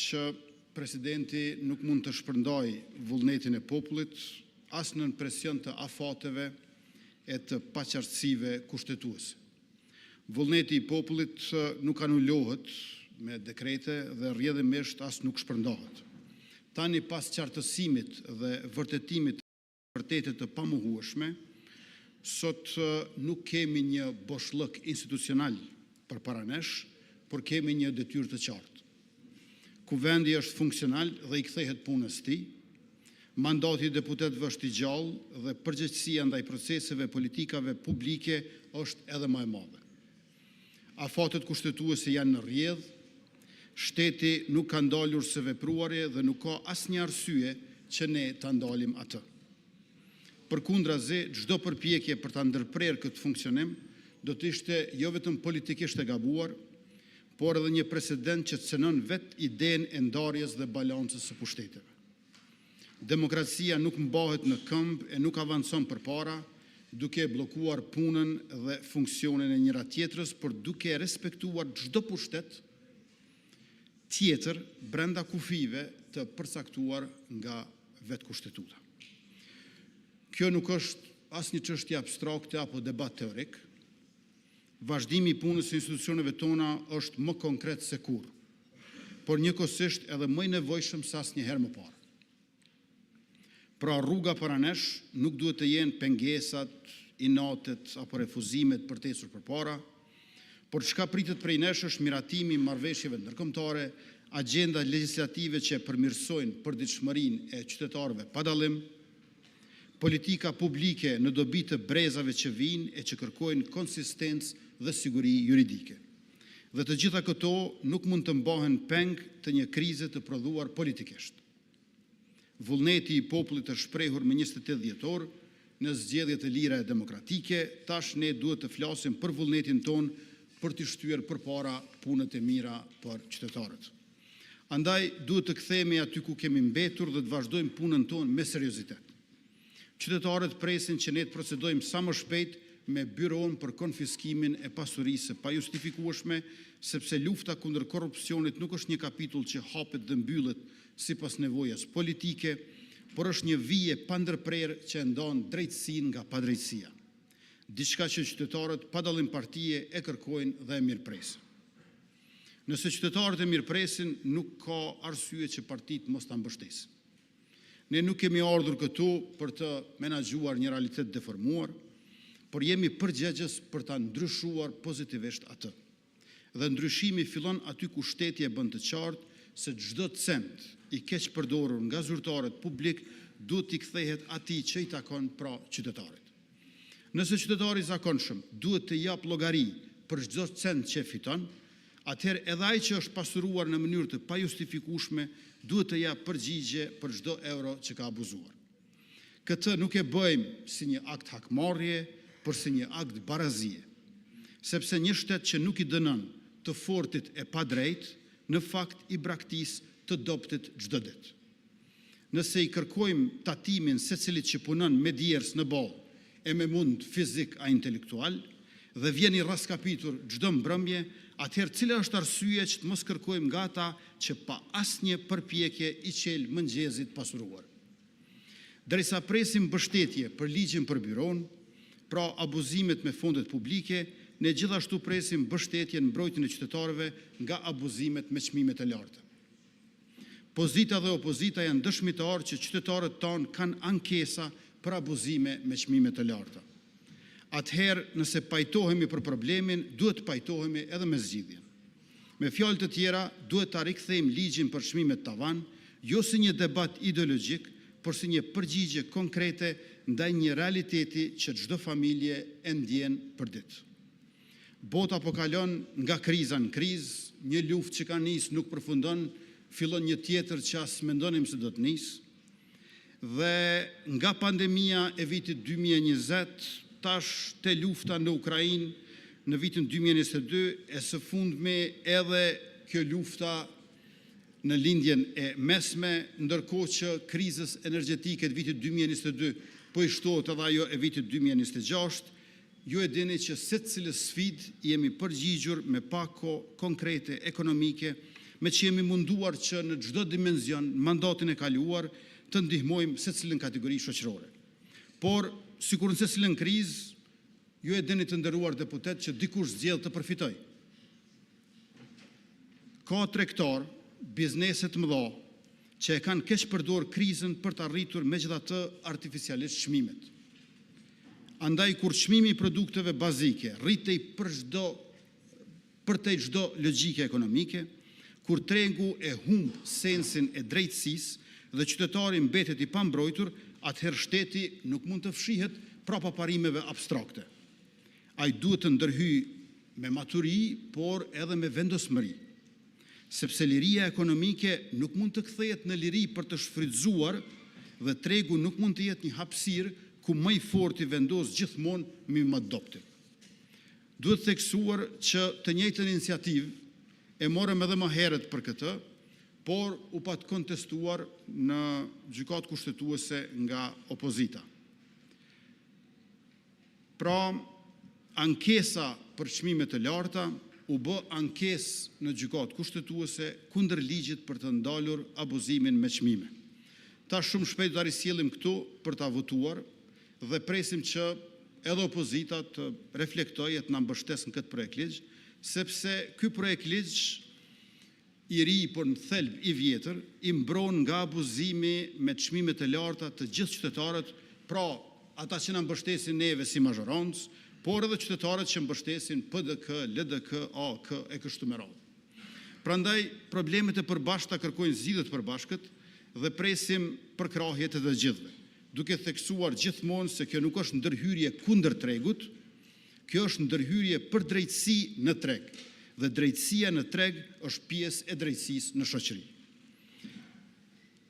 që presidenti nuk mund të shpërndaj vullnetin e popullit as nën presion të afateve e të paqartësive kushtetuese. Vullneti i popullit nuk anulohet me dekrete dhe rrjedhimisht as nuk shpërndahet. Tani pas qartësimit dhe vërtetimit të vërtetet të pamohueshme, sot nuk kemi një boshllëk institucional përpara nesh, por kemi një detyrë të qartë. Kuvendi është funksional dhe i kthehet punës tij. Mandati i deputetëve është i gjallë dhe përgjegjësia ndaj proceseve politikave publike është edhe më e madhe. Afatet kushtetuese janë në rrjedh, shteti nuk ka ndalur së vepruari dhe nuk ka asnjë arsye që ne ta ndalim atë. Përkundrazi, çdo përpjekje për ta ndërprerë këtë funksionim do të ishte jo vetëm politikisht e gabuar, por edhe një presedent që cënon vetë idenë e ndarjes dhe balancës së pushteteve. Demokracia nuk mbahet në këmbë e nuk avancon përpara, duke bllokuar punën dhe funksionin e njëra tjetrës, por duke respektuar çdo pushtet tjetër brenda kufive të përcaktuar nga vetë kushtetuta. Kjo nuk është asnjë çështje abstrakte apo debat teorik. Vazhdimi i punës së institucioneve tona është më konkret se kurrë, por njëkohësisht edhe më i nevojshëm se asnjëherë më parë. Pra rruga para nesh nuk duhet të jenë pengesat, inatet apo refuzimet për të ecur përpara, por çka pritet prej nesh është miratimi i marrëveshjeve ndërkombëtare, agjenda legjislative që përmirësojnë përditshmërinë e qytetarëve pa dallim, politika publike në dobi të brezave që vijnë e që kërkojnë konsistencë dhe siguri juridike. Dhe të gjitha këto nuk mund të mbahen peng të një krize të prodhuar politikisht. Vullneti i popullit është shprehur me 28 dhjetor në zgjedhje të lira e demokratike, tash ne duhet të flasim për vullnetin ton për të shtyer përpara punët e mira për qytetarët. Andaj duhet të kthehemi aty ku kemi mbetur dhe të vazhdojmë punën tonë me seriozitet. Qytetarët presin që ne të procedojmë sa më shpejt me byron për konfiskimin e pasurisë së pajustifikueshme, sepse lufta kundër korrupsionit nuk është një kapitull që hapet dhe mbyllet sipas nevojës politike, por është një vije pa ndërprerë që ndon drejtësinë nga padrejtësia. Diçka që qytetarët pa dallim partie e kërkojnë dhe e mirëpresin. Nëse qytetarët e mirëpresin, nuk ka arsye që partitë mos ta mbështesin. Ne nuk kemi ardhur këtu për të menaxhuar një realitet deformuar, por jemi përgjegjës për ta ndryshuar pozitivisht atë. Dhe ndryshimi fillon aty ku shteti e bën të qartë se çdo cent i keq përdorur nga zyrtarët publik duhet t'i kthehet atij që i takon, pra qytetarit. Nëse qytetari i zakonshëm duhet të jap llogari për çdo cent që fiton, atëherë edhe ai që është pasuruar në mënyrë të pajustifikueshme duhet të jap përgjigje për çdo euro që ka abuzuar. Këtë nuk e bëjmë si një akt hakmarrje, por si një akt barazie, sepse një shtet që nuk i dënon të fortit e padrejt, në fakt i braktis të dobtit çdo ditë. Nëse i kërkojmë tatimin secilit që punon me djers në ballë e me mund fizik a intelektual dhe vjen i raskapitur çdo mbrëmje, atëherë cila është arsyeja që të mos kërkojmë nga ata që pa asnjë përpjekje i qel mëngjesit pasuruar. Derisa presim mbështetje për ligjin për byron, pra abuzimet me fondet publike, ne gjithashtu presim mbështetje në mbrojtjen e qytetarëve nga abuzimet me çmimet e larta. Pozita dhe opozita janë dëshmitarë që qytetarët tanë kanë ankesa për abuzime me çmime të larta. Atëherë, nëse pajtohemi për problemin, duhet pajtohemi edhe me zgjidhjen. Me fjalë të tjera, duhet ta rikthejmë ligjin për çmimet tavan, jo si një debat ideologjik, por si një përgjigje konkrete ndaj një realiteti që çdo familje e ndjen për ditë. Bota po kalon nga kriza në krizë, një luftë që ka nisë nuk përfundon, fillon një tjetër që as mendonim se do të nisë. Dhe nga pandemia e vitit 2020, tash te lufta në Ukrainë në vitin 2022, e së fundmi edhe kjo lufta në lindjen e mesme, ndërkohë që krizës energjetike të vitit 2022 po i shtohet edhe ajo e vitit 2026, ju e dini që secilë sfidë jemi përgjigjur me pak kohë konkrete ekonomike, me që jemi munduar që në çdo dimension, mandatin e kaluar, të ndihmojmë secilën kategori shoqërore. Por, sikur në secilën krizë, ju e dini të nderuar deputet që dikush zgjedh të përfitoj. Ka tregtar, bizneset mëdha, që e kanë keq përdor krizën për të arritur megjithatë artificialisht çmimet. Andaj kur çmimi i produkteve bazike rritej përtej çdo logjike ekonomike, kur tregu e humb sensin e drejtësisë dhe qytetari mbetet i pambrojtur, atëherë shteti nuk mund të fshihet prapa parimeve abstrakte. Ai duhet të ndërhyjë me maturi, por edhe me vendosmëri. Sepse liria ekonomike nuk mund të kthehet në liri për të shfrytzuar dhe tregu nuk mund të jetë një hapësirë ku më i forti vendos gjithmonë mbi më dobtin. Duhet theksuar që të njëjtën iniciativë e morëm edhe më herët për këtë, por u pat kontestuar në gjykatë kushtetuese nga opozita. Pra, ankesa për çmime të larta u bë ankesë në gjykatë kushtetuese kundër ligjit për të ndalur abuzimin me çmime. Ta shumë shpejt do risjellim këtu për ta votuar dhe presim që edhe opozita të reflektojë të na mbështesë në këtë projekt ligj, sepse ky projekt ligj i ri, por në thelb i vjetër, i mbron nga abuzimi me çmime të larta të gjithë qytetarët, pra ata që na mbështesin neve si mazhorancë, por edhe qytetarët që mbështesin PDK, LDK, AK e kështu me radhë. Prandaj problemet e përbashkëta kërkojnë zgjidhje të përbashkët dhe presim përkrahjet e të gjithëve, duke theksuar gjithmonë se kjo nuk është ndërhyrje kundër tregut, kjo është ndërhyrje për drejtësi në treg, dhe drejtësia në treg është pjesë e drejtësisë në shoqëri.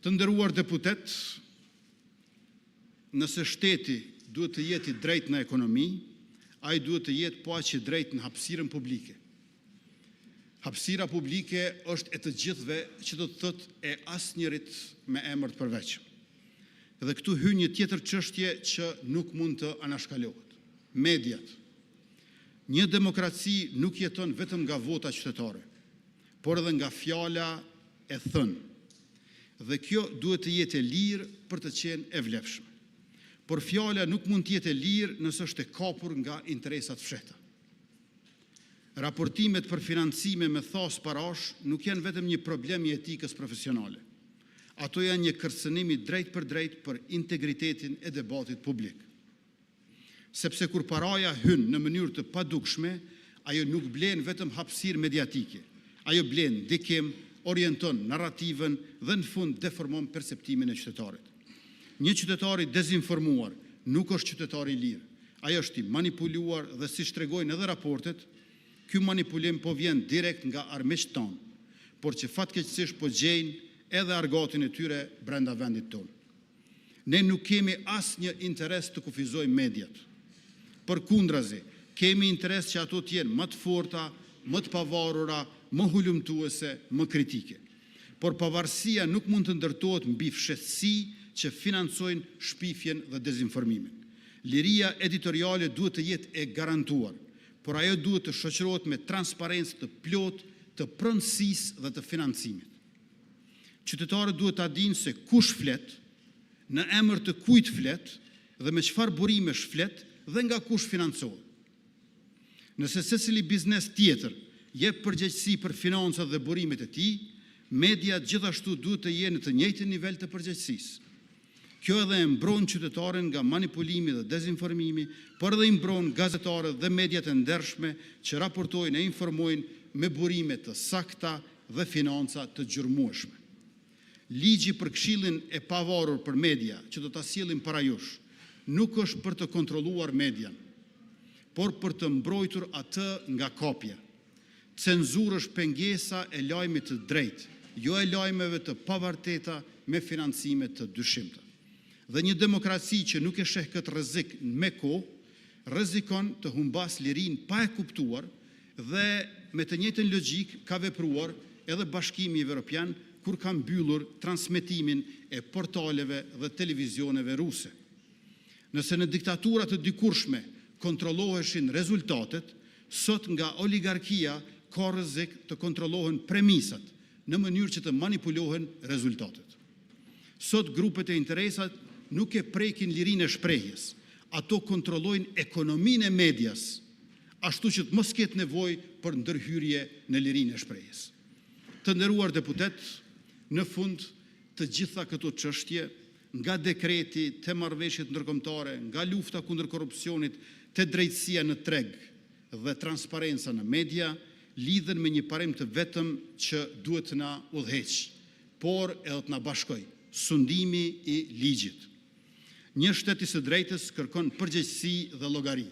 Të nderuar deputet, nëse shteti duhet të jetë i drejtë në ekonomi, ai duhet të jetë po aq i drejtë në hapësirën publike. Hapësira publike është e të gjithëve, që do të thotë e asnjërit me emër të përveçëm. Dhe këtu hyn një tjetër çështje që nuk mund të anashkalohet. Mediat. Një demokraci nuk jeton vetëm nga vota qytetare, por edhe nga fjala e thënë. Dhe kjo duhet të jetë e lirë për të qenë e vlefshme. Por fjala nuk mund të jetë e lirë nëse është e kapur nga interesat fshehta. Raportimet për financime me thas parash nuk janë vetëm një problem i etikës profesionale. Ato janë një kërcënim i drejt për integritetin e debatit publik. Sepse kur paraja hyn në mënyrë të padukshme, ajo nuk blen vetëm hapësirë mediatike. Ajo blen ndikim, orienton narrativën dhe në fund deformon perceptimin e qytetarit. Një qytetar i dezinformuar nuk është qytetar i lirë. Ai është i manipuluar dhe siç tregojnë edhe raportet, ky manipulim po vjen direkt nga armiqtë tonë, por që fatkeqësisht po gjejnë edhe argatin e tyre brenda vendit tonë. Ne nuk kemi asnjë interes të kufizojmë mediat. Përkundrazi, kemi interes që ato të jenë më të forta, më të pavarura, më hulumtuese, më kritike. Por pavarësia nuk mund të ndërtohet mbi fshehtësi që financojnë shpifjen dhe dezinformimin. Liria editoriale duhet të jetë e garantuar, por ajo duhet të shoqërohet me transparencë të plotë të pronësisë dhe të financimit. Qytetarët duhet ta dinë se kush flet, në emër të kujt flet dhe me çfarë burimesh flet dhe nga kush financohet. Nëse secili biznes tjetër jep përgjegjësi për financat dhe burimet e tij, media gjithashtu duhet të jenë në të njëjtin nivel të përgjegjësisë. Kjo edhe e mbron qytetarin nga manipulimi dhe dezinformimi, por edhe i mbron gazetarët dhe mediat e ndershme që raportojnë e informojnë me burime të sakta dhe financa të gjurmueshme. Ligji për Këshillin e pavarur për media, që do ta sjellim para jush, nuk është për të kontrolluar median, por për të mbrojtur atë nga kopja. Cenzurë është pengesa e lajmit të drejtë, jo e lajmeve të pavarteta me financime të dyshimta. Dhe një demokraci që nuk e sheh këtë rrezik me kohë, rrezikon të humbas lirinë pa e kuptuar dhe me të njëjtën logjik ka vepruar edhe Bashkimi Evropian kur ka mbyllur transmetimin e portaleve dhe televizioneve ruse. Nëse në diktaturat të dikurshme kontrolloheshin rezultatet, sot nga oligarkia ka rrezik të kontrollohen premisat, në mënyrë që të manipulohen rezultatet. Sot grupet e interesat nuk e prekin lirinë e shprehjes, ato kontrollojnë ekonominë e medias, ashtu që të mos ketë nevojë për ndërhyrje në lirinë e shprehjes. Të nderuar deputet, në fund të gjitha këto çështje, nga dekreti, te marrëveshjet ndërkombëtare, nga lufta kundër korrupsionit, te drejtësia në treg dhe transparenca në media, lidhen me një parim të vetëm që duhet të na udhëheq, por edhe të na bashkoj, sundimi i ligjit. Një shtet i së drejtës kërkon përgjegjësi dhe llogari.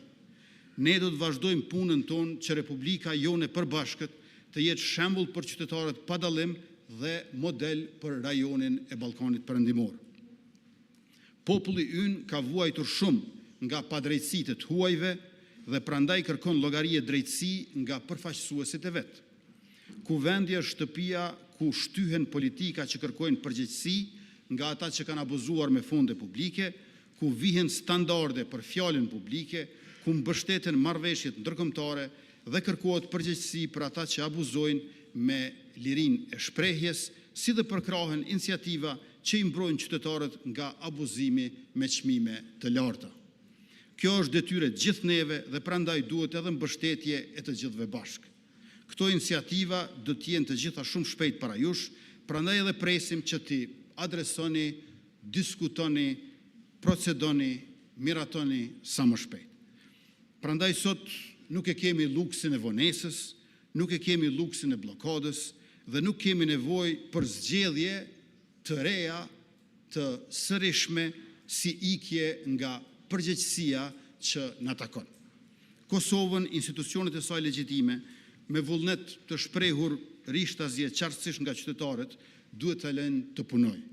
Ne do të vazhdojmë punën tonë që Republika jone përbashkët të jetë shembull për qytetarët pa dallim dhe model për rajonin e Ballkanit Perëndimor. Populli ynë ka vuajtur shumë nga padrejtësitë të huajve dhe prandaj kërkon llogari e drejtësi nga përfaqësuesit e vet. Kuvendi është shtëpia ku shtyhen politika që kërkojnë përgjegjësi nga ata që kanë abuzuar me fonde publike, ku vihen standarde për fjalën publike, ku mbështeten marrëveshjet ndërkombëtare dhe kërkohet përgjegjësi për ata që abuzojnë me lirinë e shprehjes, si dhe përkrahen iniciativa që i mbrojnë qytetarët nga abuzimi me çmime të larta. Kjo është detyrë e gjithë neve dhe prandaj duhet edhe mbështetje e të gjithëve bashkë. Këto iniciativa do të jenë të gjitha shumë shpejt para jush, prandaj edhe presim që ti adresoni, diskutoni, procedoni, miratoni sa më shpejt. Prandaj sot nuk e kemi luksin e vonesës, nuk e kemi luksin e blokadës dhe nuk kemi nevojë për zgjedhje të reja, të sërishme si ikje nga përgjegjësia që na takon. Kosovën, institucionet e saj legjitime, me vullnet të shprehur rishtazje qartësisht nga qytetarët, duhet të lënë të punojë.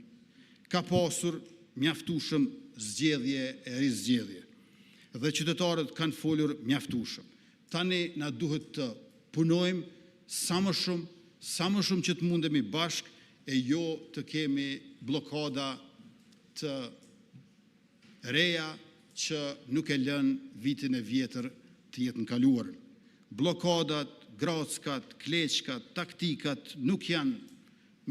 Ka pasur mjaftueshëm zgjedhje e rizgjedhje dhe qytetarët kanë folur mjaftueshëm. Tani na duhet të punojmë sa më shumë që të mundemi bashkë e jo të kemi blokada të reja që nuk e lën vitin e vjetër të jetë kaluar. Blokadat, grackat, kleçkat, taktikat nuk janë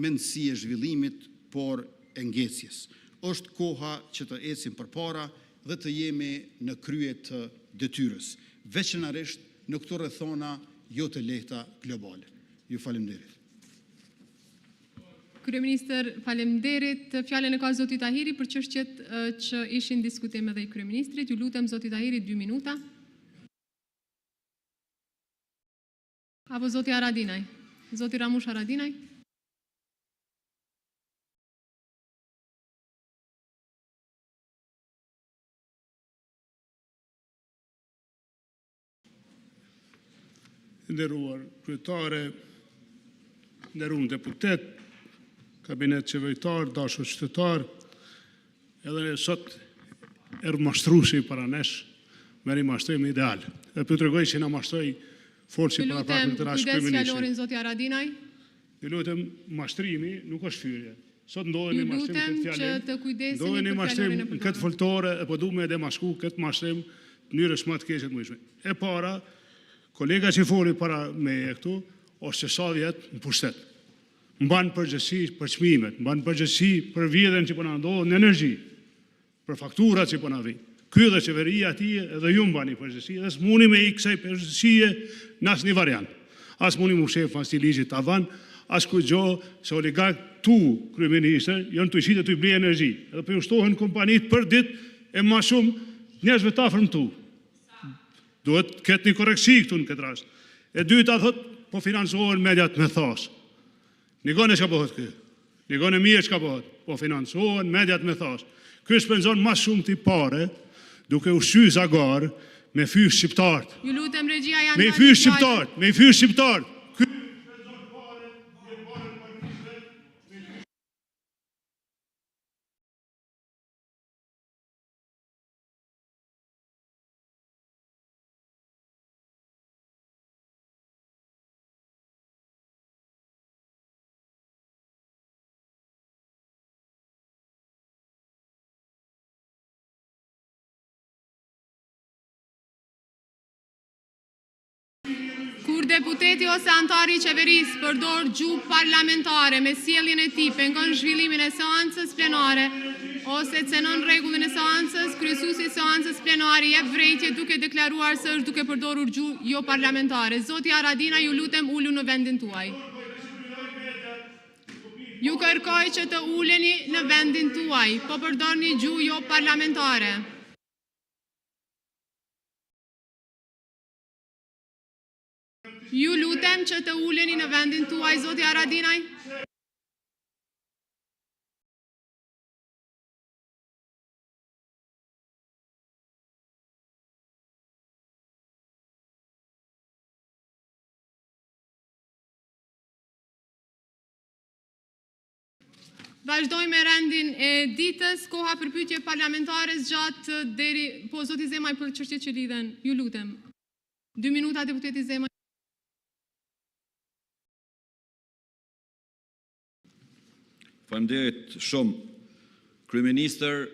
mendësi e zhvillimit, por e ngecjes. Është koha që të ecim përpara dhe të jemi në krye të detyrës, veçanërisht në këto rrethona jo të lehta globale. Ju faleminderit. Kryeministër, faleminderit. Fjalën e ka zoti Tahiri për çështjet që ishin diskutim edhe i kryeministrit. Ju lutem zoti Tahiri 2 minuta. Apo zoti Haradinaj. Zoti Ramush Haradinaj. Nderuar kryetare, nderuar deputet, kabinet qeveritar, dashur qytetar, edhe sot mashtruesi para nesh me një mashtrim ideal. Dhe për të tregoj që na mashtoi forci para pak të rash kryeministri. Kujdes fjalorin zoti Haradinaj. Ju lutem, mashtrimi nuk është fyerje. Sot ndodhen një mashtim këtë fjalë. Ndodhen një mashtim në këtë foltore e po duam edhe mashku këtë mashtim në mënyrë më të keqe të mundshme. E para, kolega që foli para me këtu, është që sa vjet në pushtet. Mban përgjegjësi për çmimet, mban përgjegjësi për vjedhjen që po na ndodh në energji, për fakturat që po na vijnë. Ky dhe qeveria atij edhe ju mbani përgjegjësi dhe s'muni me i kësaj përgjegjësie në asnjë variant. As muni mu shef pas i ligjit tavan, as kujgjë se oligark tu kryeministër janë të qitë të i blej energji. Edhe për ushtohen kompanit për ditë e ma shumë njerëzve të afërm tu. Duhet këtë një koreksi këtu në këtë rast. E dyta thot, po financohen mediat me thas. Nikone që ka bëhet kjo. Nikone mirë që ka bëhet. Po financohen mediat me thas. Kjo shpenzon ma shumë t'i pare, duke ushqy zagar me fysh shqiptarët. Ju lutem regjia janë. Me fysh shqiptarët, me fysh shqiptarët. deputeti ose antari i qeverisë përdor gjuhë parlamentare me sjelljen e tij pengon zhvillimin e seancës plenare ose cenon rregullin e seancës, kryesuesi i seancës plenare jep vërejtje duke deklaruar se është duke përdorur gjuhë jo parlamentare. Zoti Haradinaj, ju lutem ulu në vendin tuaj. Ju kërkoj që të uleni në vendin tuaj, po përdorni gjuhë jo parlamentare. Ju lutem që të uleni në vendin tuaj, zoti Haradinaj. Vazhdojmë me rendin e ditës, koha për pyetje parlamentare gjatë deri, po zoti Zemaj për çështjet që lidhen, ju lutem. 2 minuta deputeti Zemaj. Faleminderit shumë. Kryeministër,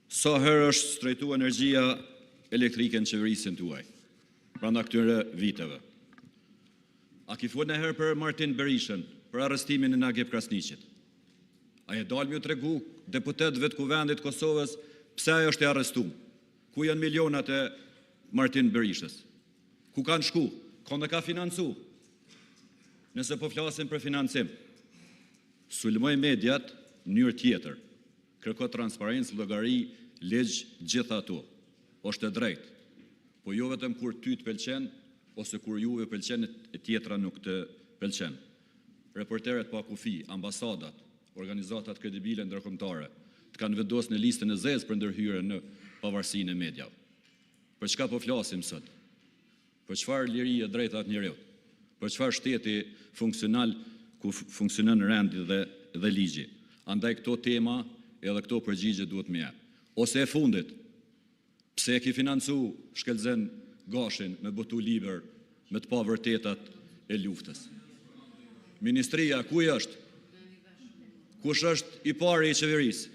sa herë është strejtuar energjia elektrike në qeverisën tuaj, brenda këtyre viteve? A ki folën e herë për Martin Berishën, për arrestimin e Nagip Krasniqit? A e dalë mjë të regu deputetëve të kuvendit Kosovës pse ajo është e arrestuar? Ku janë milionat e Martin Berishës? Ku kanë shku? Kënde ka financu? Nëse po flasim për financim, sulmoj mediat në njërë tjetër, kërko transparencë, llogari, ligj, gjitha ato. Është e drejtë, po jo vetëm kur ty të pëlqen, ose kur juve pëlqen e tjetra nuk të pëlqen. Reporteret pa kufi, ambasadat, organizatat kredibile ndërkombëtare, të kanë vendosur në listën e zezë për ndërhyrje në pavarësinë e mediave. Për çka po flasim sot? Për çfarë liri e drejta të njerëzit? Për çfarë shteti funksional ku funksionon rendi dhe ligji? Andaj këto tema edhe këto përgjigje duhet më jap. Ose e fundit, pse e ki financu Shkelzen Gashin me botu liber me të pavërtetat e luftës? Ministria ku është? Kush është i pari i qeverisë?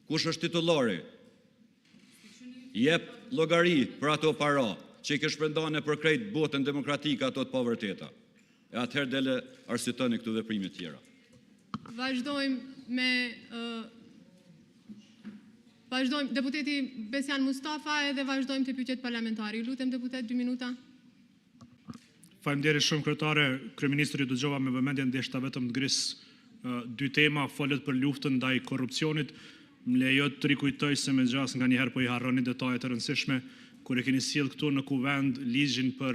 Kush është titullari? Jep llogari për ato para që i ke shpërndane për krejt botën demokratike ato të pavërteta. E atëherë dele arsyetoni këtu veprime tjera. Vazhdojmë deputeti Besjan Mustafa edhe vazhdojmë të pyetjet parlamentare. Ju lutem deputet 2 minuta. Faleminderit shumë kryetare, kryeministri dëgjova me vëmendje ndeshta vetëm të ngris 2 tema, folet për luftën ndaj korrupsionit. Më lejo të rikujtoj se me gjas nga njëherë po i harroni detajet e rëndësishme kur e keni sjell këtu në kuvend ligjin për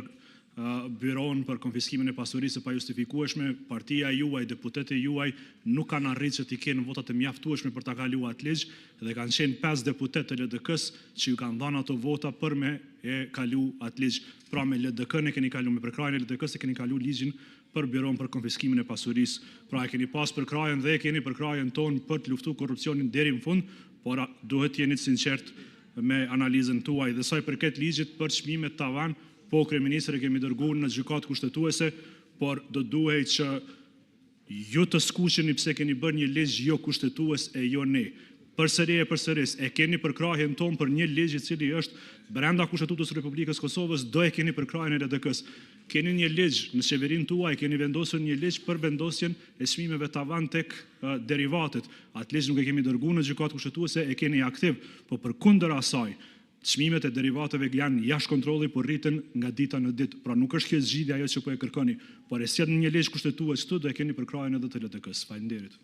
byron për konfiskimin e pasurisë pa justifikueshme. Partia juaj, deputetët juaj nuk kanë arritur që t'i kenë votat e mjaftueshme për ta kaluar atë ligj dhe kanë qenë 5 deputetë të LDK-s që ju kanë dhënë ato vota për me e kalu atë ligj. Pra me LDK-n e keni kalu, me përkrajën e LDK-s e keni kalu ligjin për byron për konfiskimin e pasurisë. Pra e keni pas përkrajën dhe e keni përkrajën tonë për të luftuar korrupsionin deri në fund, por duhet jeni të sinqert me analizën tuaj. Dhe sa i përket ligjit për çmimet tavan, po kryeministri kemi dërguar në gjykatë kushtetuese, por do duhej që ju të skuqeni pse keni bërë një ligj jo kushtetues e jo ne. Përsëris, e keni përkrahjen tonë për një ligj i cili është brenda Kushtetutës së Republikës Kosovës, do e keni përkrahjen e LDK-s. Keni një ligj në qeverinë tuaj, keni vendosur një ligj për vendosjen e çmimeve tavan tek derivatet. Atë ligj nuk e kemi dërguar në gjykatë kushtetuese, e keni aktiv, po përkundër asaj, çmimet e derivateve janë jashtë kontrolli, por rriten nga dita në ditë. Pra nuk është kjo zgjidhja ajo që po e kërkoni, por e sjell në një ligj kushtetues këtu do e keni përkrahjen edhe të LDK-s. Faleminderit.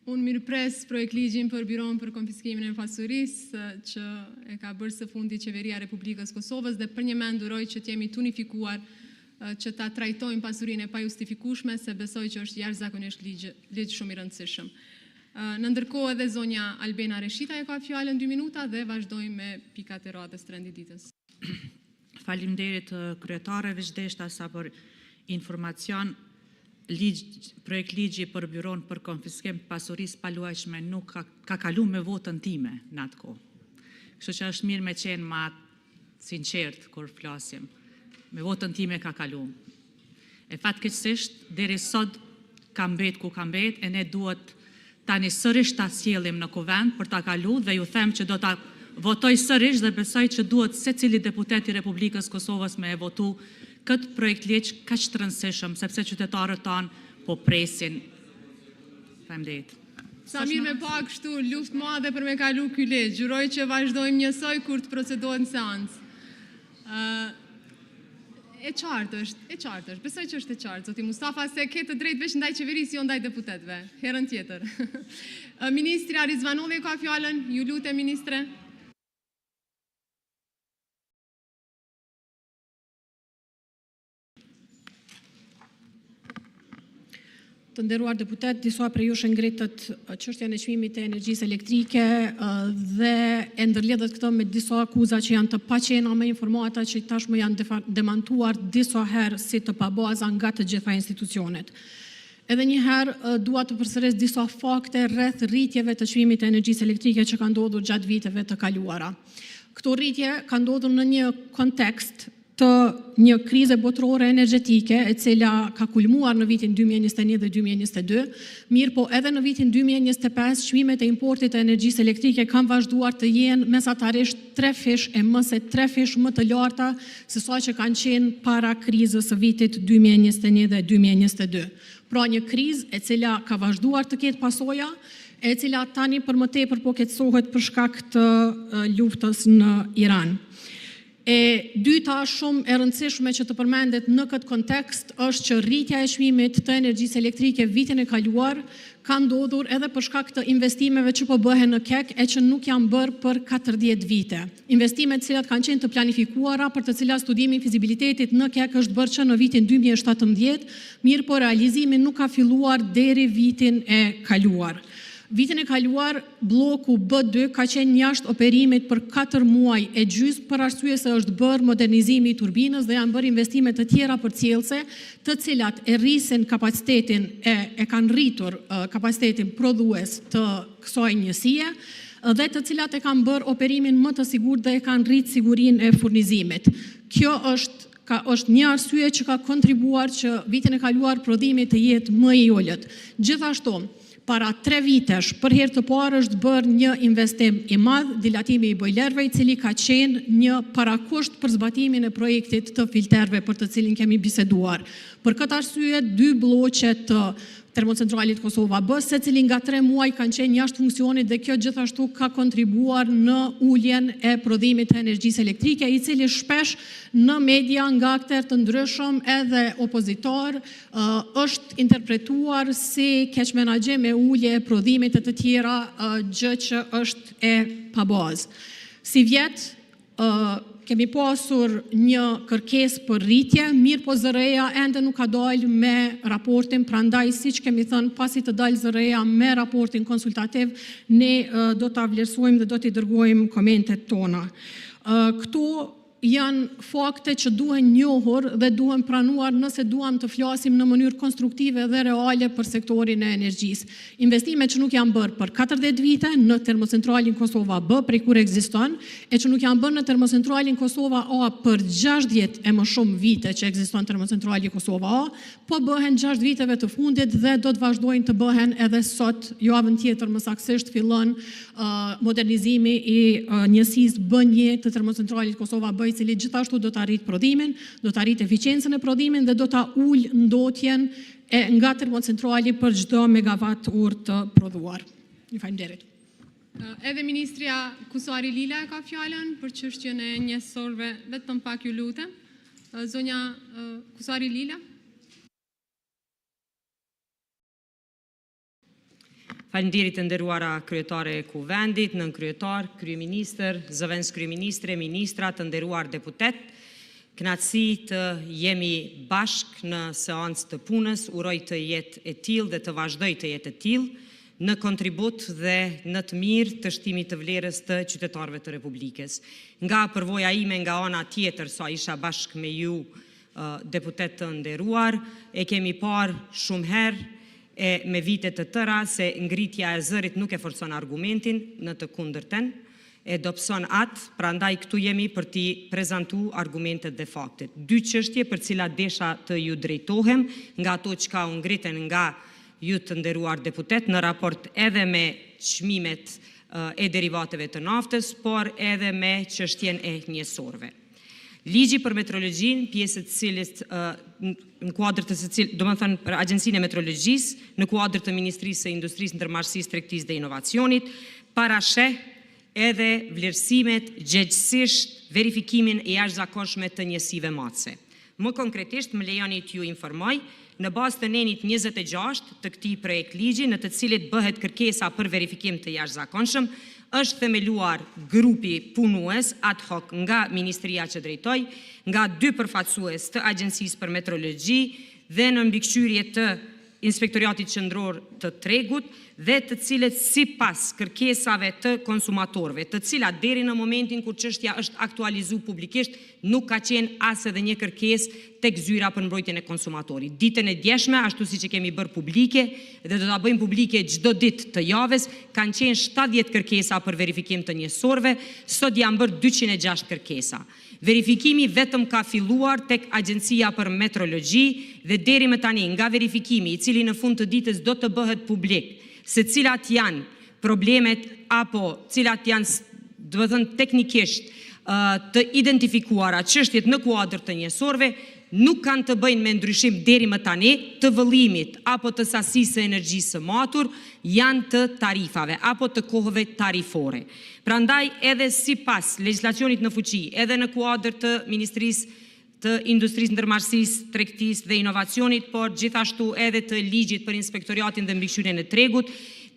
Unë mirëpres projekt ligjin për byron për konfiskimin e pasurisë që e ka bërë së fundi Qeveria e Republikës Kosovës dhe për një mend uroj që të jemi unifikuar që ta trajtojmë pasurinë e pajustifikueshme, se besoj që është jashtëzakonisht ligj shumë i rëndësishëm. Në ndërkohë edhe zonja Albena Reshita e ka fjalën 2 minuta dhe vazhdojmë me pikat e radhës të rendit ditës. Faleminderit kryetare, veçdeshta sa për informacion. Projekt ligji për byron për konfiskim pasurisë paluajshme nuk ka kalu me votën time në atë kohë. Kështu që është mirë me qenë ma sinqert kur flasim. Me votën time ka kalu. E fatkeqësisht deri sot ka mbet ku ka mbet e ne duhet tani sërish ta sjellim në kuvend për ta kalu dhe ju them që do ta votoj sërish dhe besoj që duhet secili deputet i Republikës Kosovës me e votu këtë projekt ligj kaq të rëndësishëm, sepse qytetarët tanë po presin. Faleminderit. Sa mirë me pa kështu luftë madhe për me kalu ky ligj. Gjuroj që vazhdojmë njësoj kur të procedohet në seancë. E qartë është. Besoj që është e qartë, zoti Mustafa, se ke të drejtë veç ndaj qeverisë, jo ndaj deputetëve. Herën tjetër. Ministri Rizvanolli ka fjalën. Ju lutem, ministre. Të nderuar deputet, disa prej jush ngritët çështjen e çmimit të energjisë elektrike dhe e ndërlidhet këtë me disa akuza që janë të paqena me informata që tashmë janë demantuar disa herë si të pabaza nga të gjitha institucionet. Edhe një herë dua të përsëris disa fakte rreth rritjeve të çmimit të energjisë elektrike që kanë ndodhur gjatë viteve të kaluara. Këto rritje kanë ndodhur në një kontekst të një krize botërore energjetike e cila ka kulmuar në vitin 2021 dhe 2022, mirë po edhe në vitin 2025 çmimet e importit të energjisë elektrike kanë vazhduar të jenë mesatarisht 3 fish më të larta se sa që kanë qenë para krizës së vitit 2021 dhe 2022. Pra një krizë e cila ka vazhduar të ketë pasoja, e cila tani për më tepër po keqësohet për shkak të luftës në Iran. E dyta shumë e rëndësishme që të përmendet në këtë kontekst është që rritja e çmimit të energjisë elektrike vitin e kaluar ka ndodhur edhe për shkak të investimeve që po bëhen në KEK e që nuk janë bërë për 40 vite. Investimet të cilat kanë qenë të planifikuara, për të cilat studimi i fizibilitetit në KEK është bërë që në vitin 2017, mirë po realizimi nuk ka filluar deri vitin e kaluar. Vitin e kaluar, bloku B2 ka qenë jashtë operimit për 4 muaj e gjys për arsye se është bërë modernizimi i turbinës dhe janë bërë investime të tjera përcjellëse, të cilat e rrisin kapacitetin e kanë rritur kapacitetin prodhues të kësaj njësie dhe të cilat e kanë bërë operimin më të sigurt dhe e kanë rrit sigurinë e furnizimit. Kjo është një arsye që ka kontribuar që vitin e kaluar prodhimi të jetë më i ulët. Gjithashtu, para 3 vitesh, për herë të parë është bërë një investim i madh, dilatimi i bojlerëve, i cili ka qenë një parakusht për zbatimin e projektit të filterëve për të cilin kemi biseduar. Për këtë arsye, 2 bloqe të termocentralit Kosova B, secili nga 3 muaj kanë qenë jashtë funksionit dhe kjo gjithashtu ka kontribuar në uljen e prodhimit të energjisë elektrike, i cili shpesh në media nga aktorë të ndryshëm edhe opozitor është interpretuar si keqmenaxhim e ulje e prodhimit të tjera, gjë që është e pabazë. Si vjet kemi pasur një kërkesë për rritje, mirë po ZRE-ja ende nuk ka dalë me raportin, prandaj siç kemi thënë, pasi të dalë ZRE-ja me raportin konsultativ, ne do ta vlerësojmë dhe do t'i dërgojmë komentet tona. Këto janë fakte që duhen njohur dhe duhen pranuar nëse duam të flasim në mënyrë konstruktive dhe reale për sektorin e energjisë. Investimet që nuk janë bërë për 40 vite në termocentralin Kosova B, prej kur ekziston, e që nuk janë bërë në termocentralin Kosova A për 60 e më shumë vite që ekziston termocentrali Kosova A, po bëhen 6 viteve të fundit dhe do të vazhdojnë të bëhen edhe sot, javën tjetër më saktësisht fillon modernizimi i njësisë B1 të termocentralit Kosova B, i cili gjithashtu do të arrit prodhimin, do të arrit eficiencën e prodhimin dhe do të ullë ndotjen nga termocentrali për çdo megawatt orë të prodhuar. Ju faleminderit. Edhe ministrja Kusari Lila ka fjalën për çështjen e njësorëve, vetëm pak ju lutem. Zonja Kusari Lila. Faleminderit të nderuara kryetare e kuvendit, nënkryetar, kryeministër, zëvendës kryeministre, ministra, të nderuar deputet. Kënaqësi të jemi bashk në seancë të punës, uroj të jetë e tillë dhe të vazhdoj të jetë e tillë në kontribut dhe në të mirë të shtimit të vlerës të qytetarëve të Republikës. Nga përvoja ime nga ana tjetër, sa isha bashk me ju deputet të nderuar, e kemi parë shumë herë me vitet të tëra se ngritja e zërit nuk e forcon argumentin, në të kundërten, e dobëson atë, prandaj këtu jemi për t'i prezantu argumentet dhe faktet. 2 çështje për cilat desha të ju drejtohem, nga ato që ka u ngriten nga ju të nderuar deputet, në raport edhe me çmimet e derivateve të naftës, por edhe me çështjen e njësorve. Ligji për metrologjinë, pjesë të cilës në kuadër të secil, domethënë për Agjencinë e Metrologjisë, në kuadër të Ministrisë së Industrisë, Ndërmarrësisë, Tregtisë dhe Inovacionit, parasheh edhe vlerësimet gjegjësisht verifikimin e jashtëzakonshme të njësive matëse. Më konkretisht, më lejoni t'ju informoj, në bazë të nenit 26 të këtij projekt ligji, në të cilit bëhet kërkesa për verifikim të jashtëzakonshëm, është themeluar grupi punues ad hoc nga Ministria që drejtoj, nga 2 përfaqësues të Agjencisë për Metrologji dhe në mbikëqyrje të Inspektoriatit Qendror të Tregut dhe të cilët sipas kërkesave të konsumatorëve, të cilat deri në momentin kur çështja është aktualizuar publikisht, nuk ka qenë as edhe një kërkesë tek zyra për mbrojtjen e konsumatorit. Ditën e djeshme, ashtu siç e kemi bërë publike dhe do ta bëjmë publike çdo ditë të javës, kanë qenë 70 kërkesa për verifikim të njësorve, sot janë bërë 206 kërkesa. Verifikimi vetëm ka filluar tek Agjencia për Metrologji dhe deri më tani nga verifikimi i cili në fund të ditës do të bëhet publik, se cilat janë problemet apo cilat janë, do të thënë teknikisht të identifikuara çështjet në kuadër të njësorve, nuk kanë të bëjnë me ndryshim deri më tani të vëllimit apo të sasisë së energjisë së matur, janë të tarifave apo të kohëve tarifore. Prandaj edhe sipas legjislacionit në fuqi, edhe në kuadër të Ministrisë të Industrisë, Ndërmarrësisë, Tregtisë dhe Inovacionit, por gjithashtu edhe të ligjit për Inspektoriatin dhe mbikëqyrjen e tregut,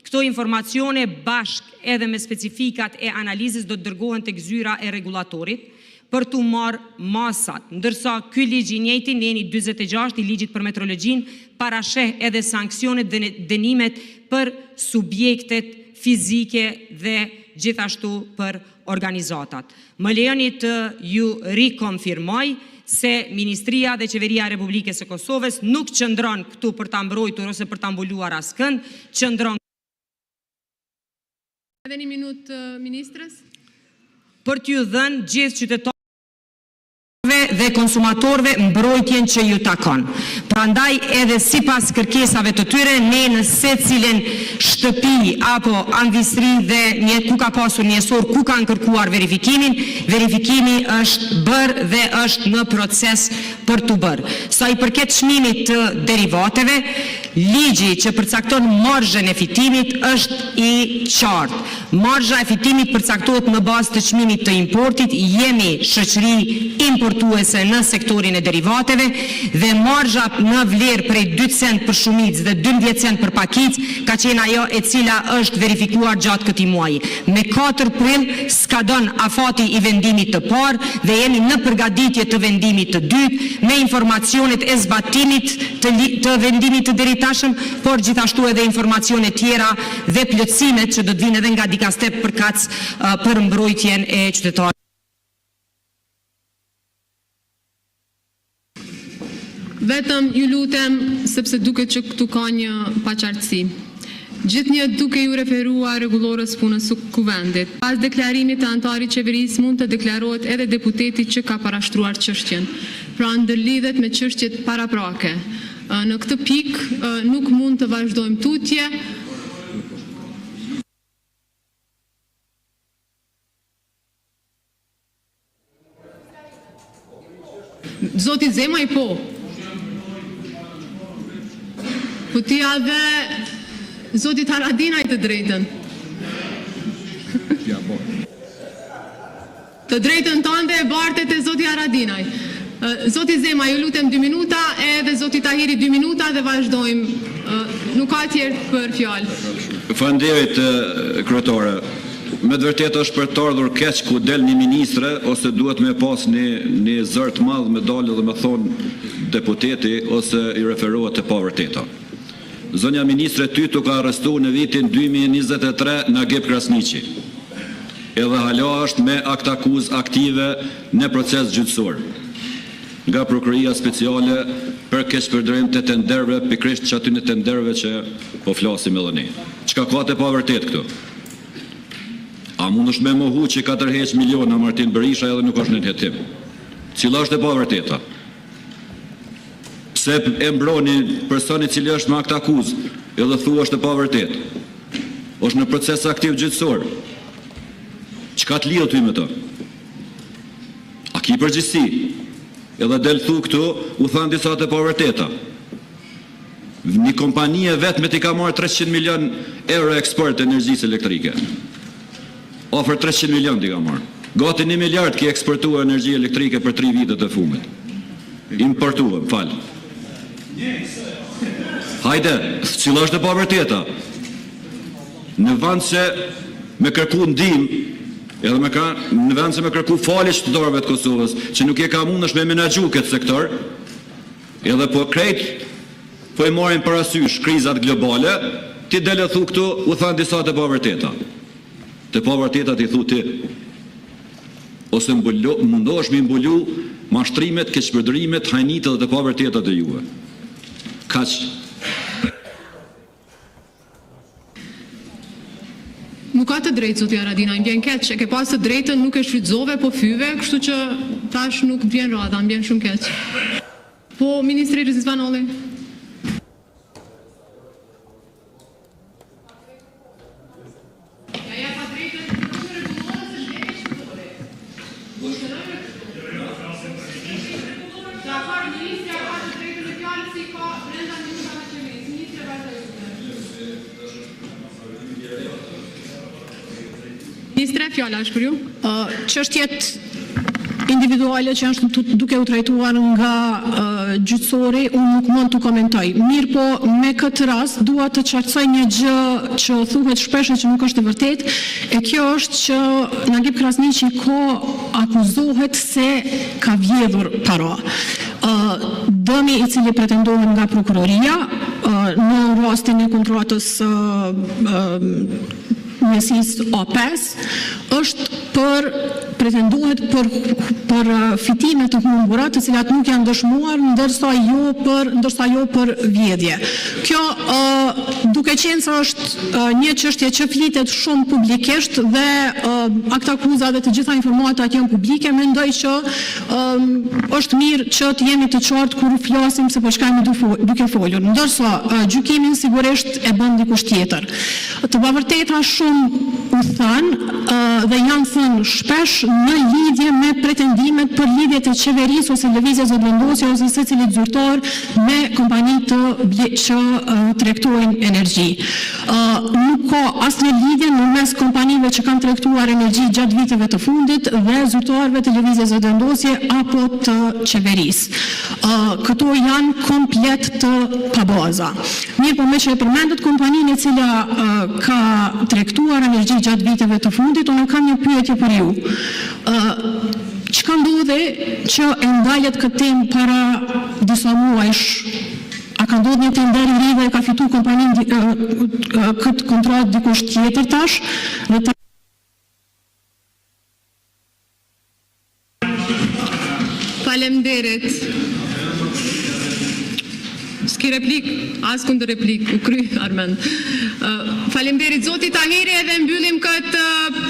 këto informacione bashkë edhe me specifikat e analizës do të dërgohen tek zyra e rregullatorit për të marrë masat, ndërsa ky ligj i njëjti, neni 46 i ligjit për metrologjinë, parasheh edhe sanksionet dhe dënimet për subjektet fizike dhe gjithashtu për organizatat. Më lejoni të ju rikonfirmoj se Ministria dhe Qeveria e Republikës së Kosovës nuk qëndron këtu për ta mbrojtur ose për ta mbuluar askënd, qëndron edhe një minutë ministrës për t'ju dhënë gjithë qytetarëve dhe konsumatorëve mbrojtjen që ju takon. Prandaj edhe sipas kërkesave të tyre, ne në secilin shtëpi apo anvistri dhe ku ka pasur njësor, ku kanë kërkuar verifikimin, verifikimi është bërë dhe është në proces për të bërë. Sa i përket çmimit të derivateve, ligji që përcakton marzhën e fitimit është i qartë. Marzha e fitimit përcaktohet në bazë të çmimit të importit, jemi shoqëri importuese në sektorin e derivateve dhe marzha në vlerë prej 2 cent për shumicë dhe 12 cent për pakicë ka qenë ajo e cila është verifikuar gjatë këtij muaji. Me 4 prill skadon afati i vendimit të parë dhe jemi në përgatitje të vendimit të dytë me informacionet e zbatimit të vendimit të deritashëm, por gjithashtu edhe informacione tjera dhe plotësimet që do të vinë edhe nga Dikastep përkatës për mbrojtjen e qytetarëve. Vetëm ju lutem, sepse duket që këtu ka një paqartësi. Gjithnjë duke ju referuar rregullorës punës së kuvendit. Pas deklarimit të antarit qeverisë mund të deklarohet edhe deputeti që ka parashtruar çështjen. Pra ndërlidhet me çështjet paraprake. Në këtë pikë nuk mund të vazhdojmë tutje. Zoti Zemaj po. Po t'ia dhe Zotit Haradinaj të drejtën. Të drejtën tënde e bartet e Zoti Haradinaj. Zoti Zema, ju lutem 2 minuta, edhe Zoti Tahiri 2 minuta dhe vazhdojmë. Nuk ka tjerë për fjalë. Faleminderit kryetare. Me të vërtetë është për të ardhur keq ku del një ministre ose duhet me pas një zër të madh me dalë dhe me thonë deputeti ose i referohet të pavërteta. Zonja ministre Tytu ka arrestuar në vitin 2023 në Agip Krasniqi. Edhe hala është me akt akuzë aktive në proces gjyqësor nga prokuroria speciale për keqpërdërim të tenderëve, pikërisht që aty në tenderëve që po flasim edhe ne. Çka ka të pavërtet këtu? A mund është me mohu që ka tërheq miliona Martin Berisha edhe nuk është në hetim? Cila është e pavërteta? Pse e mbroni personi cili është me akt akuzë edhe thua është e pavërtet? Është në proces aktiv gjyqësor. Çka të lidh ty me të? A ki përgjegjësi? Edhe del thu këtu, u thanë disa të pavërteta. Një kompanie vetëm ti ka marrë 300 milion euro eksport energjisë elektrike. Ofër 300 milion ti ka marrë. Gati 1 miliard ki eksportuar energji elektrike për 3 vitet e fundit. Importuar, fal. Hajde, cila është e pavërteta? Në vend se me kërku ndihmë, edhe në vend se me kërku falje qytetarëve të Kosovës, që nuk e ka mundesh me menaxhu këtë sektor, edhe po krejt po i marrin parasysh krizat globale, ti del e thu këtu, u thanë disa të pavërteta. Të pavërtetat i thu ti. Ose mundohesh me mbulu mashtrimet, keqpërdërimet, hajnitet dhe të pavërtetat e juve. Kaq. Nuk ka të drejtë, zoti Haradinaj, më vjen keq, e ke pas të drejtën, nuk e shfrytëzove, po fyve, kështu që tash nuk vjen rada, më vjen shumë keq. Po, Ministri Rizvanolli. Ministre, fjala është për ju? Çështjet individuale që është duke u trajtuar nga gjyqësori, unë nuk mund të komentoj. Mirë po, me këtë rast, dua të qartësoj një gjë që thuhet shpesh që nuk është e vërtet, e kjo është që Nagib Krasniqi akuzohet se ka vjedhur para. Dëmi i cili pretendohet nga prokuroria, në rastin e kontratës njësisë O5, është pretendohet për fitime të humbura, të cilat nuk janë dëshmuar, ndërsa jo për vjedhje. Kjo duke qenë se është një çështje që flitet shumë publikisht dhe akta akuza dhe të gjitha informatat janë publike, mendoj që është mirë që të jemi të qartë kur flasim se për çka jemi duke folur. Ndërsa gjykimin sigurisht e bën dikush tjetër. Të pavërteta shumë u thënë dhe janë thënë shpesh në lidhje me pretendimet për lidhjet e qeverisë ose lëvizjes së vendosjes ose secilit zyrtar me kompanitë që tregtojnë energji. Nuk ka asnjë lidhje në mes kompanive që kanë tregtuar energji gjatë viteve të fundit dhe zyrtarëve të lëvizjes së vendosjes apo të qeverisë. Këto janë komplet të pabaza. Mirë po me që e përmendet kompaninë e cila ka tregtuar energji gjatë viteve të fundit, unë kam një pyetje për ju. Çka ndodhi që e ndalet këtë temë para disa muajsh? A ka ndodhur një tender i ri dhe ka fituar kompaninë këtë kontratë dikush tjetër tash? Faleminderit. S'ki replik, as kundër replik, u kry, Armend. Faleminderit, zoti Tahiri, edhe mbyllim këtë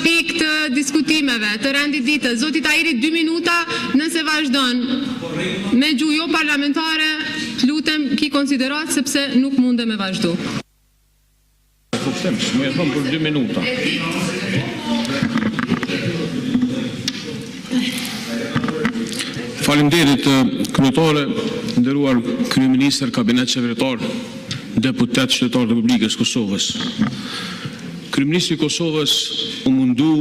pikë të diskutimeve, të rendit ditës. Zoti Tahiri, 2 minuta, nëse vazhdon me gjuhë jo parlamentare, të lutem ki konsiderat sepse nuk mundem me vazhdu. Më e thëmë për 2 minuta. Faleminderit, kryetare, nderuar kryeministër, kabinet qeveritar, deputet qytetar të Republikës Kosovës. Kryeministri i Kosovës u mundu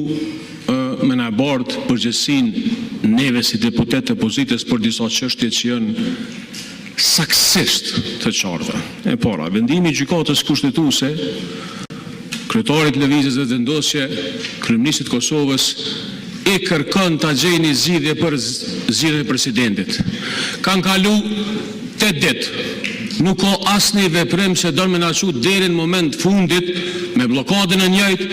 me na bardh përgjegjësinë neve si deputet të opozitës për disa çështje që janë saktësisht të qarta. E para, vendimi i gjykatës kushtetuese, kryetarit lëvizjes së vendosje, kryeministrit të Kosovës e kërkon ta gjejnë zgjidhje për zgjedhjen e presidentit. Kanë kalu 8 ditë. Nuk ka asnjë veprim që do me na çu deri në moment fundit me bllokadën e njëjtë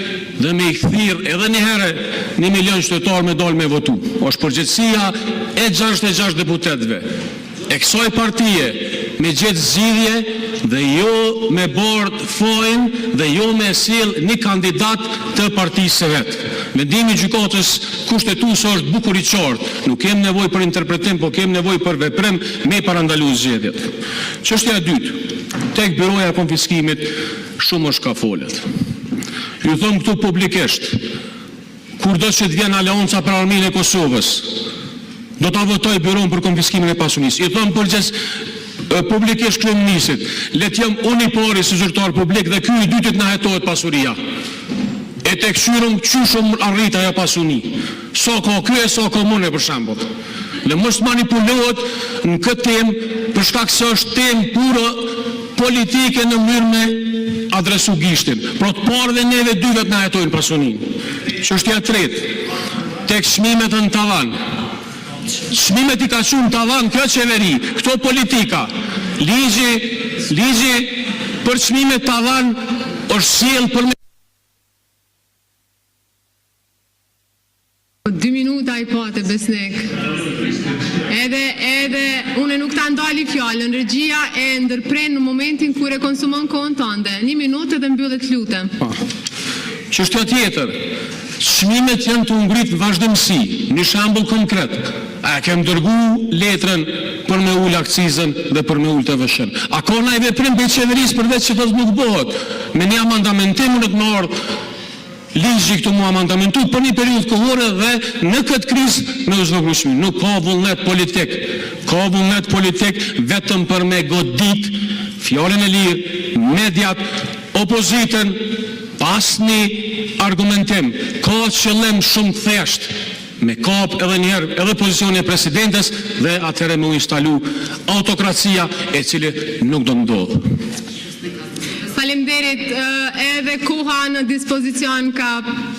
dhe me i thirr edhe një herë 1 milion qytetar me dalë me votu. Është përgjegjësia e 66 deputetëve e kësaj partie me gjetë zgjidhje dhe jo me bardh fojnë dhe jo me sjell një kandidat të partisë së vet. Vendimi i gjykatës kushtetuese është bukur i qartë. Nuk kemi nevojë për interpretim, po kemi nevojë për veprim me parandalu zgjedhjet. Çështja e dytë, tek byroja e konfiskimit shumë është ka folet. Ju them këtu publikisht, kur do që të vjen aleonca për arminë e Kosovës, do ta votoj byron për konfiskimin e pasurisë. I thon publikisht kryeministrit, le të jem unë i pari si zyrtar publik dhe ky i dytit na hetohet pasuria. E tek shyrëm qyshëm arrita ajo pasuni. Sa ka ky e sa ka mune për shembull. Dhe mos manipulohet në këtë temë për shkak se është temë pura politike në mënyrë me adresu gishtin. Pro të parë dhe neve dy vetë na hetojnë pasuninë. Çështja e tretë, tek çmimet në tavan. Çmimet i ka qenë në tavan kjo qeveri, këto politika. Ligji për çmimet tavan është sjell për 2 minuta i pate, Besnik. Edhe unë nuk ta ndali fjallën, regjia e ndërpren në momentin kur e konsumon kohën tënde. 1 minutë dhe mbyllet lutem. Çështja tjetër, çmimet janë të ngritur vazhdimsi. Një shembull konkret. A kem dërgu letrën për me ul akcizën dhe për me ul TVSH-n? A ka ndaj veprim për qeverisë përveç që thotë nuk bëhet? Me një amandamentim në të marrë ligji këtu mu amandamentu për një periudhë kohore dhe në këtë krizë me zhvoglushmi. Nuk ka vullnet politik. Ka vullnet politik vetëm për me godit fjalën e lirë, mediat, opozitën, asnjë argumentim. Ka qëllim shumë thjesht me kap edhe njerë edhe pozicioni e presidentes dhe atëre me u instalu autokracia e cili nuk do ndodhë. Faleminderit, edhe koha në dispozicion ka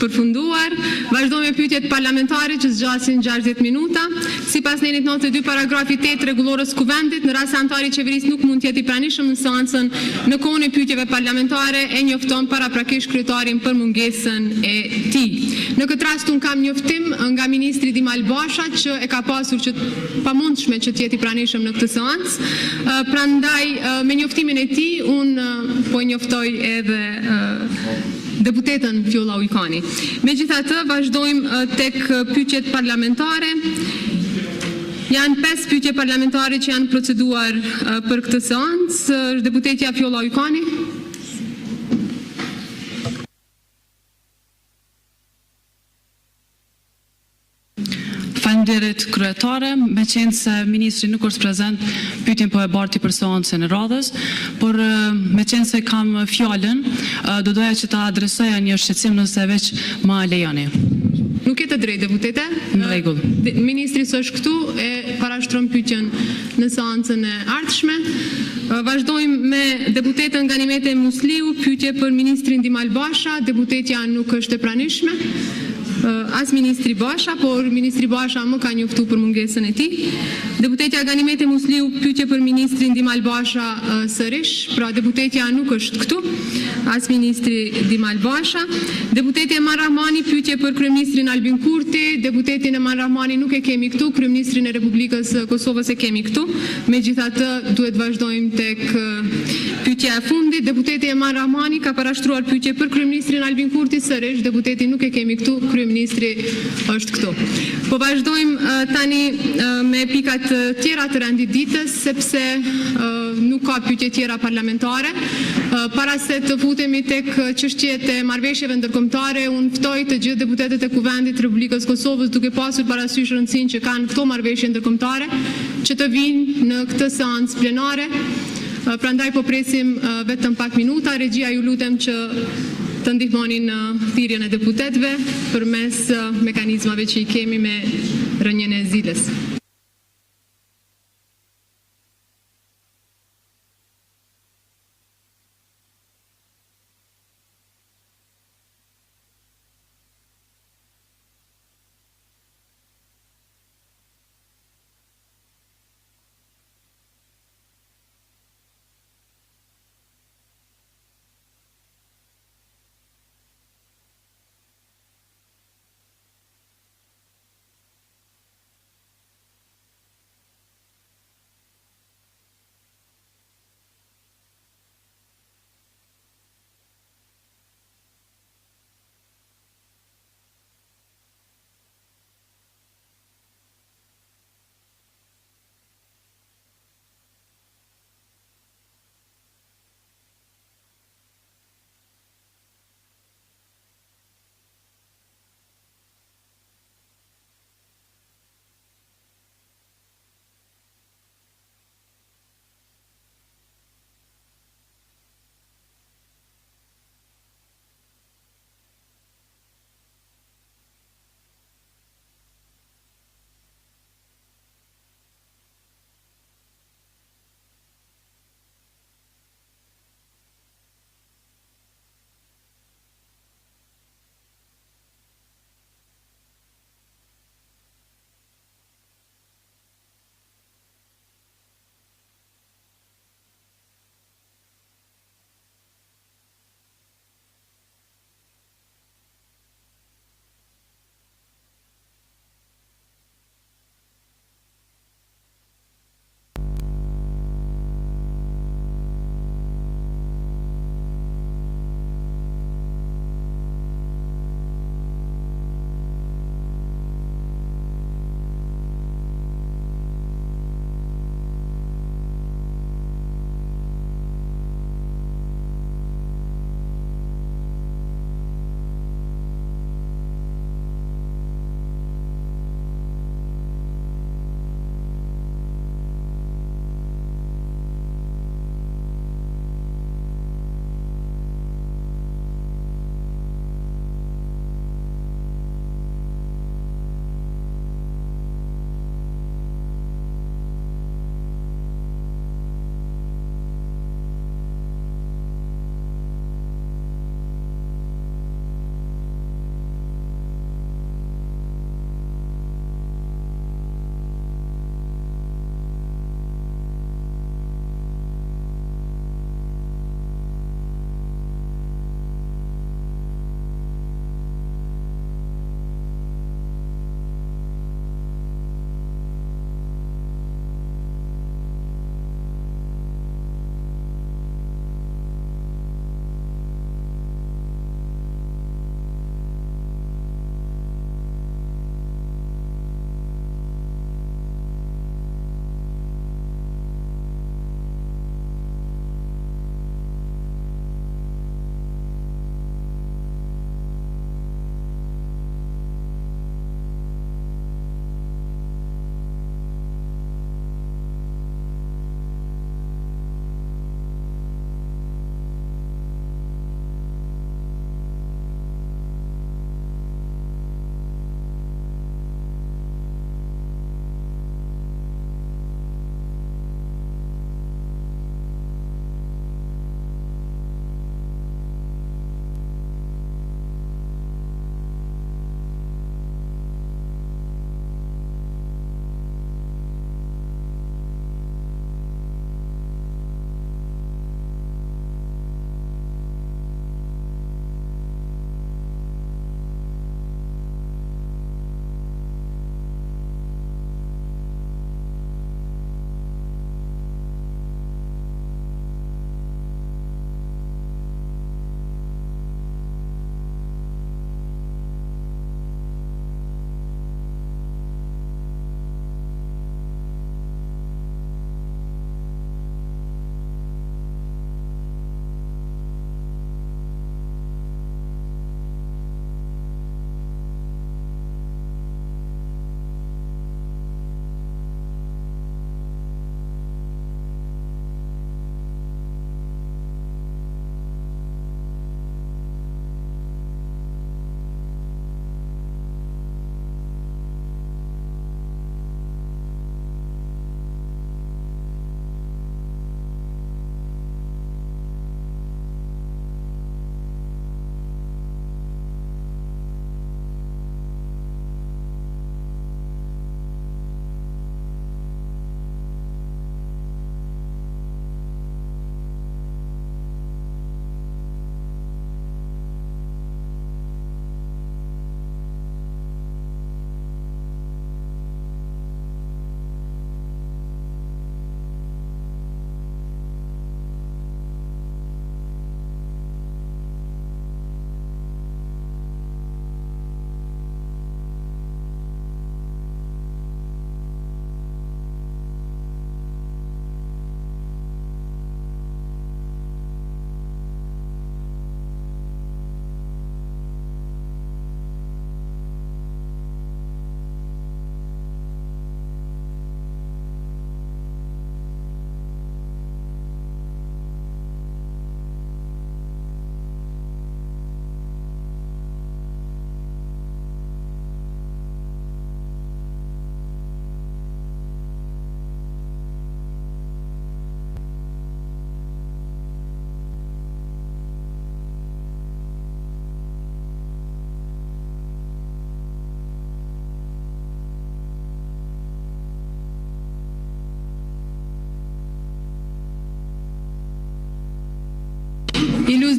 përfunduar. Vazhdojmë me pyetjet parlamentare që zgjasin 60 minuta. Sipas nenit 92 paragrafi 8 rregullorës kuvendit, në rast se antari i qeverisë nuk mund të jetë i pranishëm në seancën në kohën e pyetjeve parlamentare, e njofton paraprakisht kryetarin për mungesën e tij. Në këtë rast un kam njoftim nga ministri Dimal Basha që e ka pasur që pamundshme që të jetë i pranishëm në këtë seancë. Prandaj me njoftimin e tij un po njoftoj edhe deputetën Fjolla Ujkani. Megjithatë, vazhdojmë tek pyetjet parlamentare. Janë 5 pyetje parlamentare që janë proceduar për këtë seancë. Deputetja Fjolla Ujkani. Faleminderit kryetare, me qenë se ministri nuk është prezent, pyetjen po e barti për seancën e radhës, por me qenë se kam fjalën, do doja që ta adresoja një shqetësim nëse veç ma lejoni. Nuk e të drejtë, deputete. Në rregull. Ministri s'është këtu e parashtron pyetjen në seancën e ardhshme. Vazhdojmë me deputetën Ganimete Musliu, pyetje për ministrin Dimal Basha. Deputetja nuk është e pranishme. As ministri Basha, por ministri Basha më ka njoftu për mungesën e tij. Deputetja Ganimete Musliu pyetje për ministrin Dimal Basha sërish, pra deputetja nuk është këtu, as ministri Dimal Basha. Deputeti Eman Rahmani pyetje për kryeministrin Albin Kurti. Deputetin Eman Rahmani nuk e kemi këtu, kryeministrin e Republikës Kosovës e kemi këtu. Megjithatë, duhet vazhdojmë tek pyetja e fundit. Deputeti Eman Rahmani ka parashtruar pyetje për kryeministrin Albin Kurti sërish, deputetin nuk e kemi këtu, ministri është këtu. Po vazhdojmë tani me pikat tjera të rendit ditës, sepse nuk ka pyetje tjera parlamentare. Para se të futemi tek çështjet e marrëveshjeve ndërkombëtare, unë ftoj të gjithë deputetët e Kuvendit të Republikës Kosovës, duke pasur parasysh rëndësinë që kanë këto marrëveshje ndërkombëtare, që të vinë në këtë seancë plenare. Prandaj po presim vetëm pak minuta. Regjia, ju lutem që të ndihmoni në thirrjen e deputetëve përmes mekanizmave që i kemi me rënien e zilës.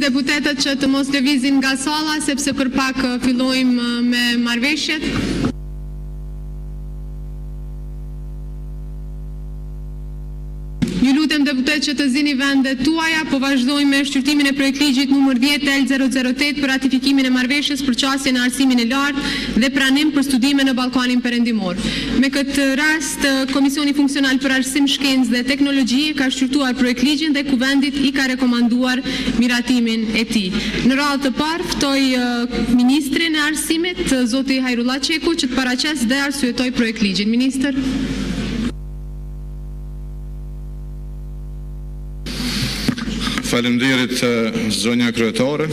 deputetët që të mos lëvizin nga salla, sepse për pak fillojmë me marrëveshjet. Ju lutem deputet që të zini vendet tuaja, po vazhdojmë me shqyrtimin e projektligjit numër 10L008 për ratifikimin e marrëveshjes për qasje në arsimin e lartë dhe pranim për studime në Ballkanin Perëndimor. Me këtë rast, Komisioni Funksional për Arsim, Shkencë dhe Teknologji ka shqyrtuar projektligjin dhe Kuvendit i ka rekomanduar miratimin e tij. Në radhë të parë ftoj ministrin e arsimit, zoti Hajrullah Çeku, që të paraqes dhe arsyetoj projektligjin. Ministër. Faleminderit zonja kryetare,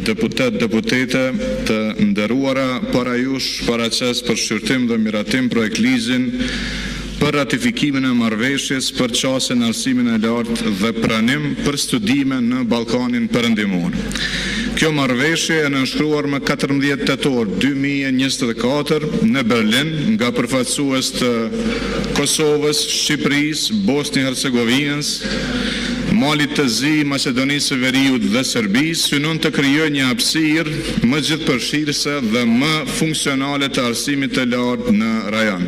deputete të nderuara, para jush paraqes për shqyrtim dhe miratim projektligjin për ratifikimin e marrëveshjes për qasjen e arsimit e lartë dhe pranim për studime në Ballkanin Perëndimor. Kjo marrëveshje e nënshkruar më 14 tetor 2024 në Berlin nga përfaqësues të Kosovës, Shqipërisë, Bosnjë-Hercegovinës, Malit të Zi, Maqedonisë së Veriut dhe Serbisë, synon të krijojë një hapësirë më gjithëpërfshirëse dhe më funksionale të arsimit të lartë në rajon.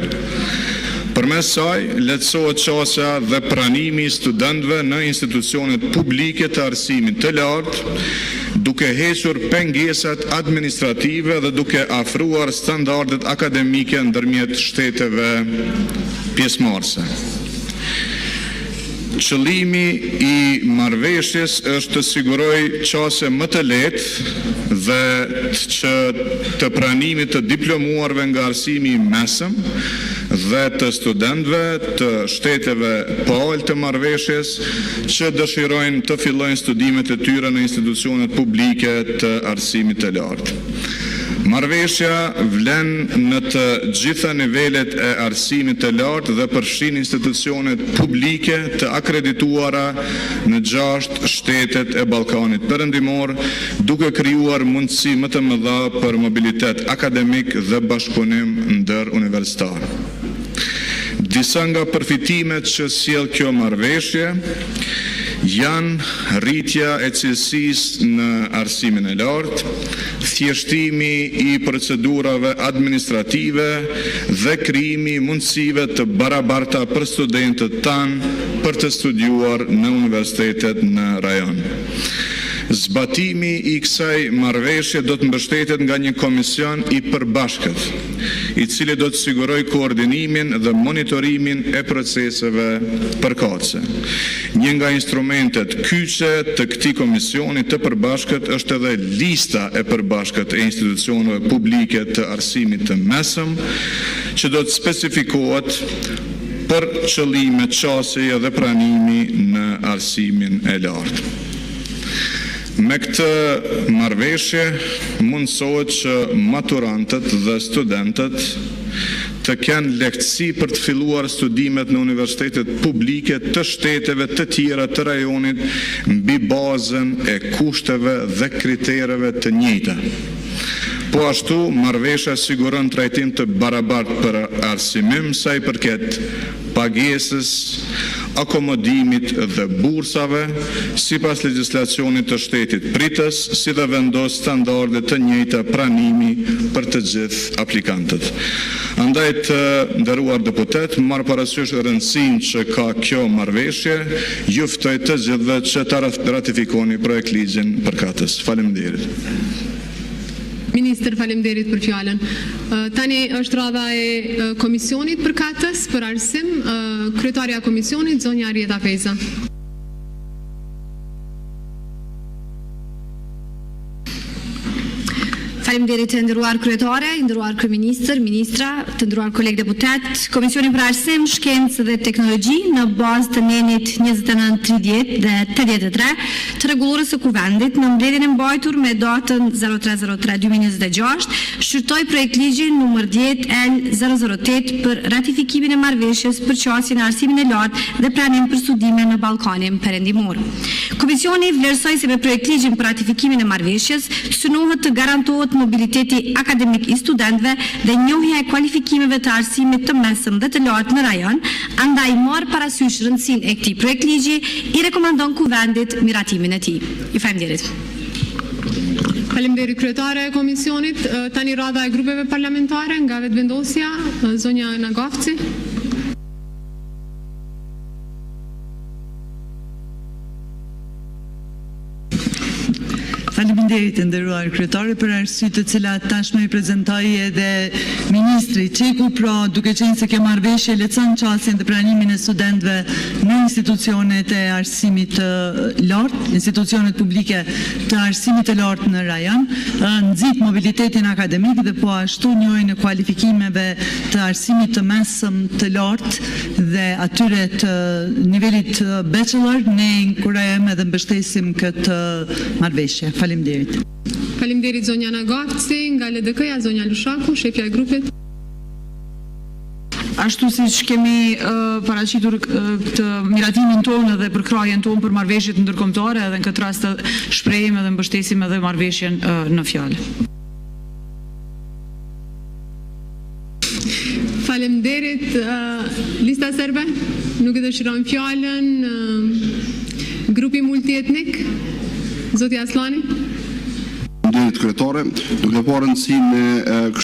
Përmes saj, lehtësohet qasja dhe pranimi i studentëve në institucionet publike të arsimit të lartë, duke hequr pengesat administrative dhe duke afruar standardet akademike ndërmjet shteteve pjesëmarrëse. Qëllimi i marrëveshjes është të siguroj qasje më të lehtë dhe që të pranimit të diplomuarve nga arsimi i mesëm dhe të studentëve të shteteve palë të marrëveshjes që dëshirojnë të fillojnë studimet e tyre në institucionet publike të arsimit të lartë. Marrëveshja vlen në të gjitha nivelet e arsimit të lartë dhe përfshin institucionet publike të akredituara në 6 shtetet e Ballkanit Perëndimor, duke krijuar mundësi më të mëdha për mobilitet akademik dhe bashkëpunim ndëruniversitar. Disa nga përfitimet që sjell kjo marrëveshje janë rritja e cilësisë në arsimin e lartë, thjeshtimi i procedurave administrative dhe krijimi i mundësive të barabarta për studentët tanë për të studiuar në universitetet në rajon. Zbatimi i kësaj marrëveshje do të mbështetet nga një komision i përbashkët, i cili do të siguroj koordinimin dhe monitorimin e proceseve përkatëse. Një nga instrumentet kyçe të këtij komisioni të përbashkët është edhe lista e përbashkët e institucioneve publike të arsimit të mesëm, që do të specifikohet për qëllime qasjeje dhe pranimi në arsimin e lartë. Me këtë marrëveshje mundësohet që maturantët dhe studentët të kenë lehtësi për të filluar studimet në universitetet publike të shteteve të tjera të rajonit mbi bazën e kushteve dhe kritereve të njëjta. Po ashtu, marrëveshja siguron trajtim të barabartë për arsimim sa i përket pagesës, akomodimit dhe bursave, sipas legjislacionit të shtetit pritës, si dhe vendos standarde të njëjta pranimi për të gjithë aplikantët. Andaj të nderuar deputet, marr parasysh rëndësinë që ka kjo marrëveshje, ju ftoj të gjithëve që ta ratifikoni projektligjin përkatës. Faleminderit. Ministër, faleminderit për fjalën. Tani është radha e komisionit përkatës për arsim, kryetarja e komisionit, zonja Arieta Feza. Faleminderit të nderuar kryetare, nderuar kryeministër, ministra, të nderuar kolegë deputet. Komisioni për Arsim, Shkencë dhe Teknologji në bazë të nenit 2930 dhe 83 të rregullorës së Kuvendit në mbledhjen e mbajtur me datën 03/03/2026 shqyrtoi projektligjin numër 10L008 për ratifikimin e marrëveshjes për qasjen e arsimit të lartë dhe pranim për studime në Ballkanin Perëndimor. Komisioni vlerësoi se me projektligjin për ratifikimin e marrëveshjes synohet të garantohet mobiliteti akademik I studentëve dhe njohja e kualifikimeve të arsimit të mesëm dhe të lartë në rajon, andaj marr parasysh rëndësinë e këtij projektligji, I rekomandon Kuvendit miratimin e tij. Ju faleminderit. Faleminderit kryetare e komisionit. Tani radha e grupeve parlamentare nga vetëvendosja, zonja Nagafci. Faleminderit nderuar kryetare për arsye të cilat tashmë I prezantoi edhe ministri Çeku, pra duke qenë se kjo marrëveshje lehtëson çastjen dhe pranimin e studentëve në institucionet e arsimit të lartë, institucionet publike të arsimit të lartë në rajon, nxit mobilitetin akademik dhe po ashtu njohjen e kualifikimeve të arsimit të mesëm të lartë dhe atyre të nivelit bachelor, ne inkurajojmë edhe mbështesim këtë marrëveshje. Faleminderit. Faleminderit zonja Nagafci, nga LDK-ja zonja Lushaku, shefja e grupit. Ashtu siç kemi paraqitur këtë miratimin tonë dhe përkrahjen tonë për marrëveshjet ndërkombëtare, edhe në këtë rast shprehim edhe mbështesim edhe marrëveshjen në fjalë. Faleminderit. Lista serbe, nuk e dëshiron fjalën. Grupi multietnik, zoti Aslani. Faleminderit kryetare, duke parë rëndësinë